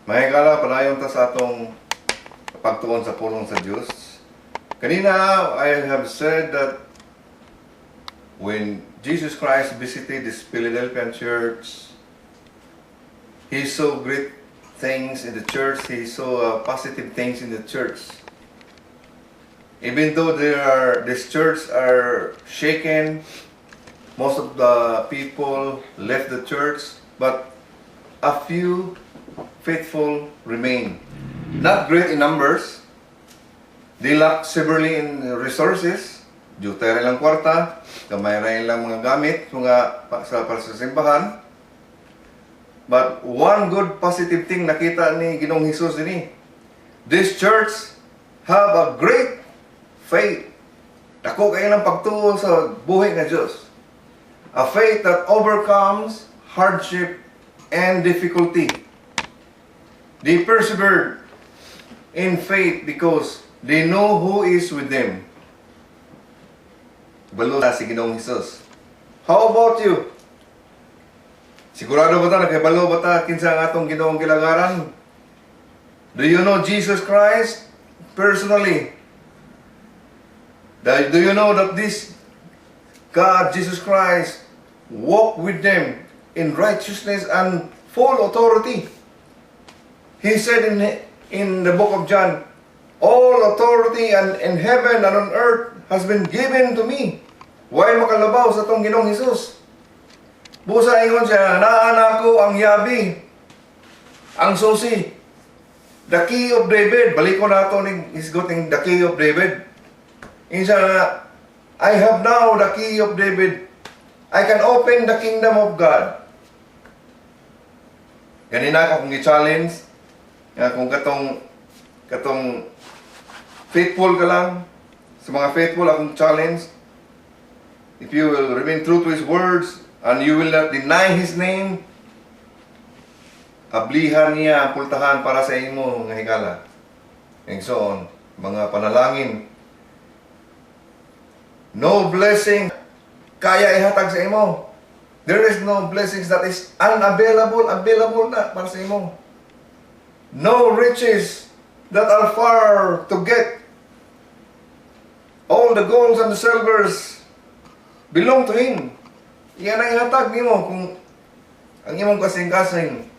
Mahigala, padayon ta sa atong pagtuon sa pulong sa Diyos. Kanina, I have said that when Jesus Christ visited this Philadelphian church, He saw great things in the church. He saw positive things in the church. Even though this church are shaken, most of the people left the church, but a few faithful remain. Not great in numbers. They lack severely in resources. Jutay lang kwarta, gamay rin lang mga gamit para sa simbahan. But one good positive thing nakita ni Ginoong Hesus ini, this church have a great faith. Dako kayo ng pagtuo sa buhay ng Diyos. A faith that overcomes hardship and difficulty. They persevered in faith because they know who is with them. Balo na si Ginoong Hesus. How about you? Sigurado ba ta, nakibalo ba ta kinsa ang atong Ginoong kilagaran? Do you know Jesus Christ personally? Do you know that this God, Jesus Christ, walked with them in righteousness and full authority? He said in the book of John, all authority in heaven and on earth has been given to me. Why makalabaw sa itong Ginoong Hesus? Busa ingon siya, naan ako ang yabi, ang susi, the key of David. Balik ko na ito ng isgoting the key of David. Insa na, I have now the key of David. I can open the kingdom of God. Ganina akong i-challenge, kung katong faithful ka lang, sa mga faithful akong challenge, if you will remain true to His words, and you will not deny His name, ablihan niya ang pultahan para sa imo nga higala. And so on, mga panalangin. No blessing kaya ihatag sa imo. There is no blessings that is unavailable, available na para sa imo. No riches that are far to get. All the golds and the silvers belong to Him. Yan ang ihatag nimo kung ang imong kasing-kasing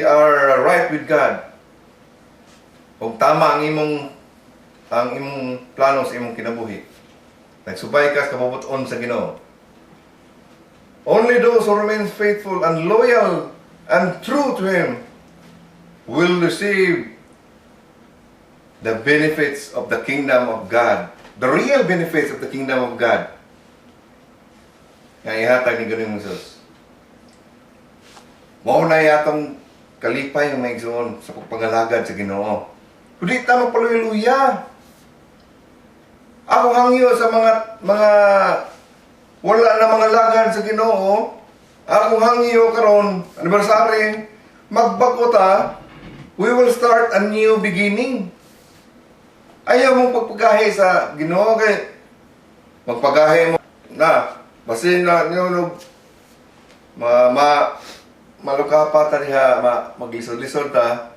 are right with God. Kung tama ang imong plano sa imong kinabuhi. Nagsubay ka sa kabubuton sa Ginoo. Only those who remain faithful and loyal and true to Him will receive the benefits of the kingdom of God. The real benefits of the kingdom of God. Nga ihatag ni Ginoong Hesus. Mao na yatong kalipay ng may igsoon sa pagpangalagad sa Ginoo. Kundi ta magpaluya-luya. Ako hangyo sa mga wala na mga lagad sa Ginoo. Ako hangyo karon anniversary magbago ta. We will start a new beginning. Ayaw mong pagpagahe sa Ginoo kay magpagahe mo na basin na niyo malukapa ta diha maglisod-lisod ta.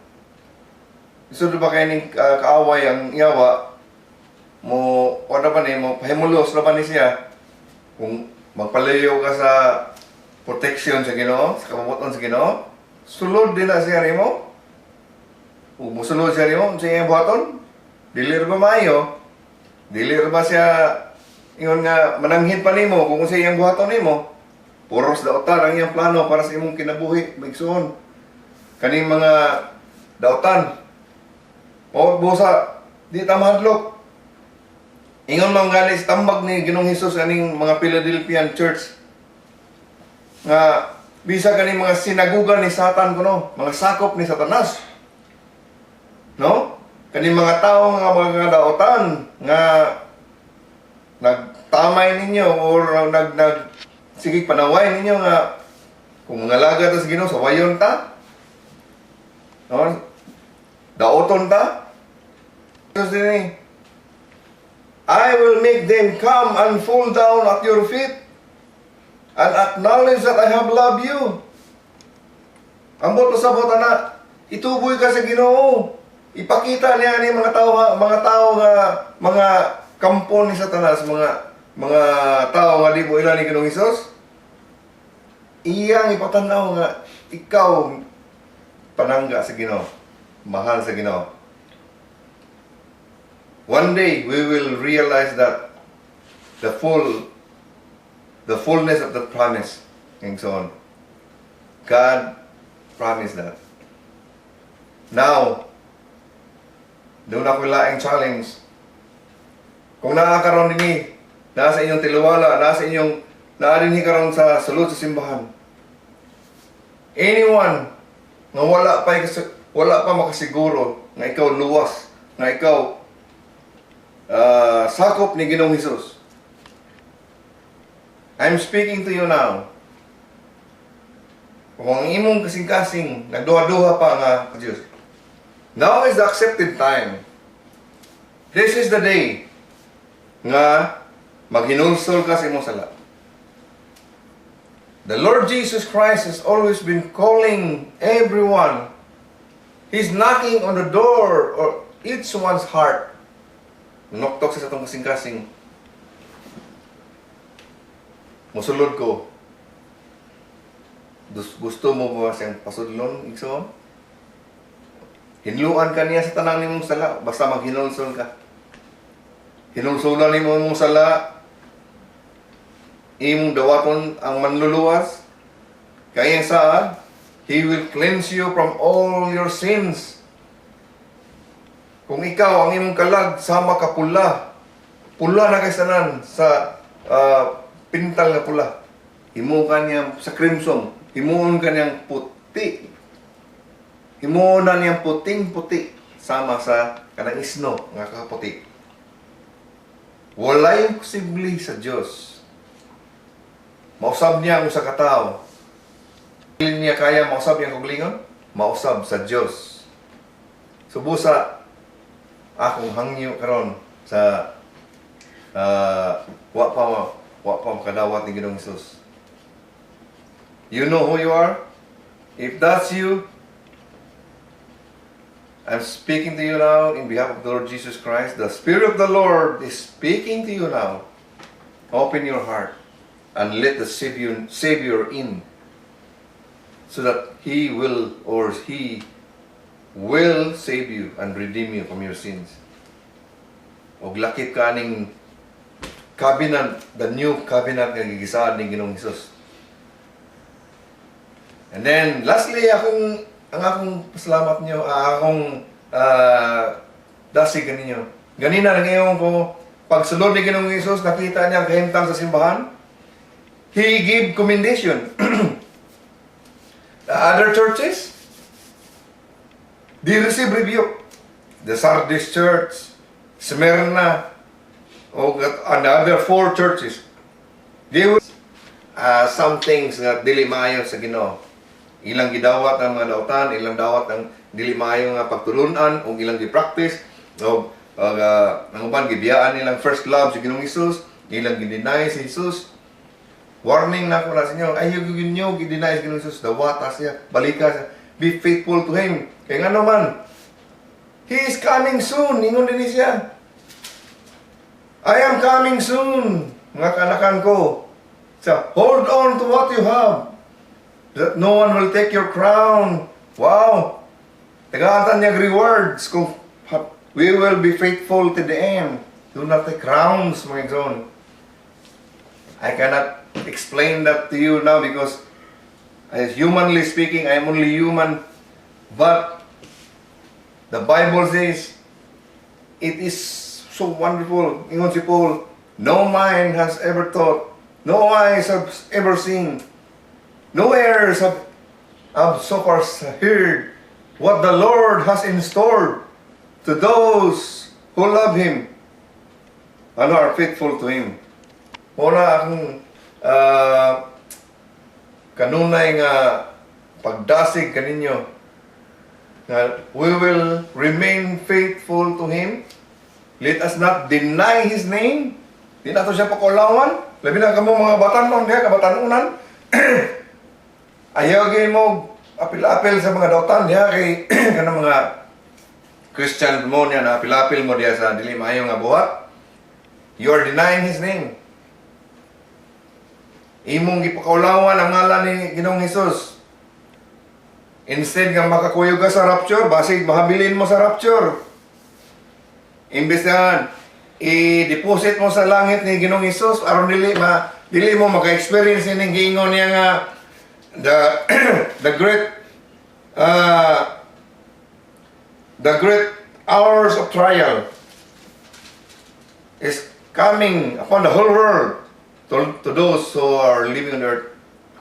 Lisod ba kay ning kaaway ang yawa mo wala ba ni mo pahimulos na ba ni siya kung magpalayo ka sa protection sa Ginoo, sa kabubuton sa Ginoo, sulod din na siya nimo. Kung musulod siya nimo sa iyang buhaton, dili ba maayo? Dili ba siya ingon nga mananghin pa nimo kung sa iyang buhaton nimo? Puros dautan ang iyang plano para sa imong kinabuhi, maigsoon. Kaning mga dautan. O busa di ta mahadlok. Ingon man gani sa tambag ni Ginoong Hesus kaning mga Philadelphian church nga bisa kaning mga sinagugan ni Satan kuno, mga sakop ni Satanas. No? Kaning mga tao nga mga dautan nga nagtamay ninyo or sige panaway ninyo nga kung ngalaga ta sa Ginoo sa wayon ta. No? Daoton ta. I will make them come and fall down at your feet and acknowledge that I have loved you. Ambot usabot ana, Ituboy ka sa Ginoo. Ipakita niya ni mga tao nga mga kampo ni Satanas, mga tao nga di mo ilan ni Ginoong Hesus. Iyang ipatanaw nga ikaw panangga sa Ginoo, mahal sa Ginoo. One day we will realize that the fullness of the promise and so on. God promised that. Now, doon ako laing challenge. Kung nakakaroon din nasa inyong tiluwala, naarin karon sa sulod sa simbahan. Anyone na wala pa makasiguro na ikaw luwas, na ikaw sakop ni Ginoong Hesus. I'm speaking to you now. Kung ang imong kasing-kasing, nagduha-duha pa nga, Diyos. Now is the accepted time. This is the day nga maghinulsol ka sa imong sala. The Lord Jesus Christ has always been calling everyone. He's knocking on the door of each one's heart. Noktok sa atong kasing-kasing. Musulod ko. Gusto mo ba siyang pasudlon, igsoon? Hinluan ka niya sa tanang nimong sala, basta maghinulsol ka. Hinulsolan nimo mong sala, imong dawaton ang manluluwas, kaya saan? He will cleanse you from all your sins. Kung ikaw ang imong kalag, sama ka pula. Pula na kay sanan sa pintal na pula. Himuon ka niya sa crimson. Himuon ka niyang puti. Himuon na niyang puting-puti. Sama sa kanang isno nga kaputi. Walay imposible sa Diyos. Mausab niya ang usa ka tawo. Dili niya kaya mausab niyang kuglingon? Mausab sa Diyos. Subusa akong hangyo karon sa wa pa makadawat ni Ginoong Hesus. You know who you are? If that's you, I'm speaking to you now in behalf of the Lord Jesus Christ. The Spirit of the Lord is speaking to you now. Open your heart and let the Savior in, so that He will save you and redeem you from your sins. Og lakip ka ning covenant, the new covenant nga gigisaad ni Ginoong Hesus. And then lastly, ang akong pasalamat niyo, akong dasig kaninyo. Ganina na ngayon ko pagsulod ni Ginoong Hesus, nakita niya ang kahimtang sa simbahan. He gave commendation. The other churches, they receive rebuke. The Sardis Church, Smyrna, another 4 churches. They will some things nga dili maayo sa Ginoo. Ilang gidawat ang mga dautan, ilang dawat ang dili maayo nga pagtulunan, o ilang gi-practice, o ang uban gibiyaan nilang first love sa Ginoong Hesus, ilang gi-deny si Hesus. Warning na ko na sa inyo, ayaw ginyo gi-deny si Ginoong Hesus, dawata siya, balika siya, be faithful to Him. Kaya nga naman, He is coming soon, ingon din siya. I am coming soon, mga kanakan ko. So, hold on to what you have, that no one will take your crown. Wow! Tagaatan niya rewards kung we will be faithful to the end. Do not take crowns, mga son. I cannot explain that to you now because, as humanly speaking, I am only human. But the Bible says it is so wonderful. Ingon si Paul, no mind has ever thought, no eyes have ever seen, no ears have so far heard what the Lord has in store to those who love Him and are faithful to Him. Muna akong kanunay nga pagdasig kaninyo na we will remain faithful to Him. Let us not deny His name. Di na to siya pakulawan. Labi na kamo mga batanon diha, kabatanunan. Ayaw gyud mo apil-apil sa mga dautan diha kay kanang mga Christian mo niya na apil-apil mo diha sa dili maayo nga buhat. You are denying His name. Imong gipakaulawan ang ngalan ni Ginoong Hesus. Instead nga makakuyog ka sa rapture, basig mahabilin mo sa rapture. Imbes na i-deposit mo sa langit ni Ginoong Hesus aron dili mo maka-experience ning giingon niya nga the great hours of trial is coming upon the whole world to those who are living on earth.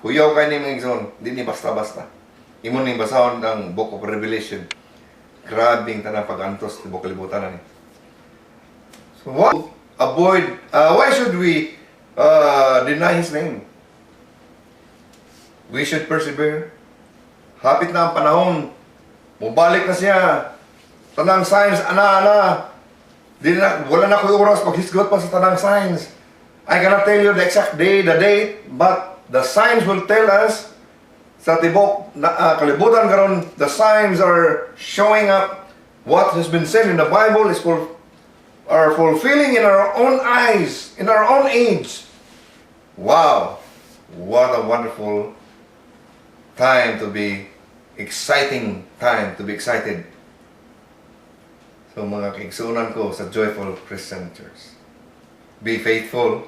Kuyaw kayo ni mga igsoon, di ni basta-basta. Imo ning basahon ang Book of Revelation. Grabing tanang pag-antos sa buong kalibutan na ni. So why should we deny His name? We should persevere. Hapit na ang panahon. Mubalik na siya. Tanang signs, ana-ana. Wala na ko oras paghisgot pa sa tanang signs. I cannot tell you the exact day, the date, but the signs will tell us sa tibok kalibutan karon. The signs are showing up. What has been said in the Bible are fulfilling in our own eyes, in our own age. Wow! What a wonderful time to be exciting time to be excited. So mga kaigsunan ko sa Joyful Christian Church, be faithful.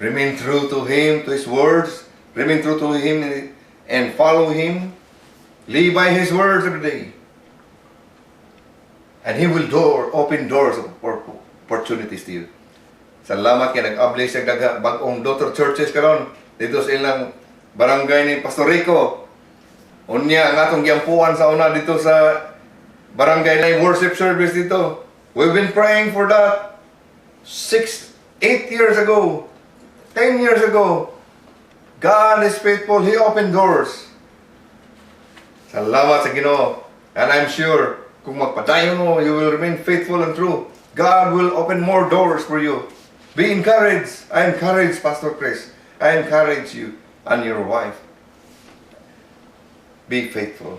Remain true to Him, to His words. Remain true to Him and follow Him. Live by His words every day. And He will open doors of opportunities to you. Salamat kay nag-abli siya bagong daughter churches karon dito sa ilang barangay ni Pastor Rico. Unya ang atong giampuan sa una dito sa barangay na worship service dito. We've been praying for that 8 years ago. 10 years ago, God is faithful. He opened doors. Salamat sa Ginoo. And I'm sure, kung magpadayon mo, you will remain faithful and true. God will open more doors for you. Be encouraged. I encourage Pastor Chris. I encourage you and your wife. Be faithful.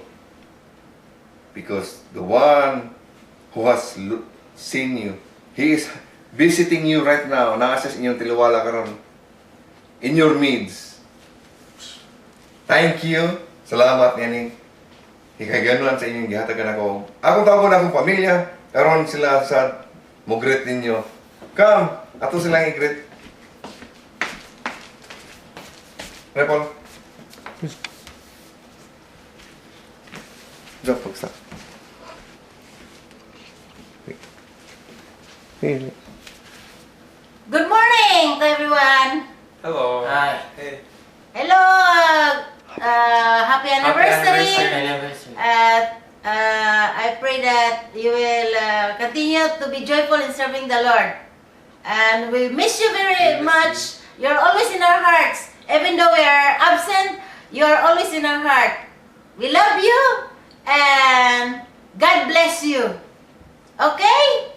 Because the one who has seen you, He is visiting you right now. Nasa sa inyong tiliwala karon. In your needs. Thank you. Salamat niyaning. Ikaganuan sa inyong gihatagan ako. Akong tawag na akong pamilya. Karon sila sa mugret ninyo. Come. Ato silang i-greet. Repol. Diyan pagsa. Good morning to everyone. Hello. Hi. Hey. Hello. Happy anniversary. I pray that you will continue to be joyful in serving the Lord. And we miss you very much. You're always in our hearts. Even though we are absent, you are always in our heart. We love you and God bless you. Okay?